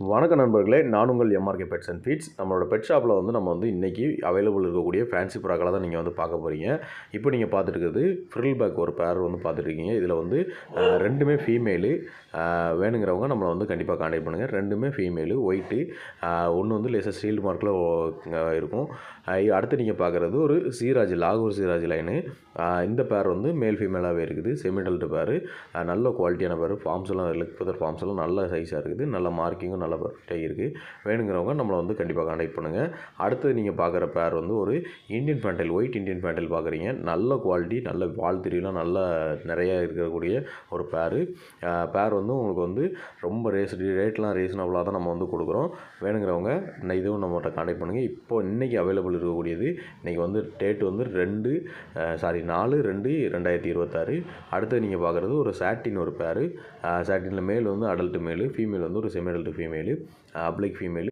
வணக்கம் நண்பர்களே, நான் உங்கள் எம்ஆர்கே பெட்ஸ் அண்ட் ஃபீட்ஸ். நம்மளோட பெட் ஷாப்பில் நம்ம இன்றைக்கி அவைலபிள் இருக்கக்கூடிய ஃபேன்சி புறாக்களை தான் நீங்கள் பார்க்க போகிறீங்க. இப்போ நீங்கள் பார்த்துட்டு இருக்கிறது ஃப்ரில் பேக் ஒரு பேர் பார்த்துட்ருக்கீங்க. இதில் ரெண்டுமே ஃபீமேலு. வேணுங்கிறவங்க நம்மளை கண்டிப்பாக கான்டாக்ட் பண்ணுங்கள். ரெண்டுமே ஃபீமேலு, ஒயிட்டு. ஒன்று லேசாக ஷீல்டு மார்க்கில் இருக்கும். அடுத்து நீங்கள் பார்க்குறது ஒரு சீராஜ், லாகூர் சீராஜ் லைனு. இந்த பேர் மேல் ஃபீமேலாகவே இருக்குது. செமிடல்ட்டு பேர், நல்ல குவாலிட்டியான பேர். ஃபார்ம்ஸ் எல்லாம் லெக் ஃபெதர் ஃபார்ம்ஸ் எல்லாம் நல்ல சைஸாக இருக்குது. நல்ல மார்க்கிங்கும் நல்ல பர்ஃபெக்டாக இருக்குது. வேணுங்கிறவங்க நம்மளை கண்டிப்பாக கான்டாக்ட் பண்ணுங்கள். அடுத்தது நீங்கள் பார்க்குற பேர் ஒரு Indian fantail, white Indian fantail பார்க்குறீங்க. நல்ல குவாலிட்டி, நல்ல வால் திரிலாம் நல்ல நிறைய இருக்கக்கூடிய ஒரு பேர் உங்களுக்கு ரொம்ப ரேட்லாம் ரீசனபுளாக தான் நம்ம கொடுக்குறோம். வேணுங்கிறவங்க இதுவும் நம்மகிட்ட கான்டாக்ட் பண்ணுங்கள். இப்போது இன்றைக்கி அவைலபிள் இருக்கக்கூடியது, இன்றைக்கி டேட் 4/2/2026. அடுத்தது நீங்கள் பார்க்குறது ஒரு சாட்டின் ஒரு பேர். சாட்டினில் மேல் அடல்ட்டு மேலு, ஃபீமேல் ஒரு செமி அடல்ட்டு ஃபீமேலு, அப்ளிக் ஃபீமேலு.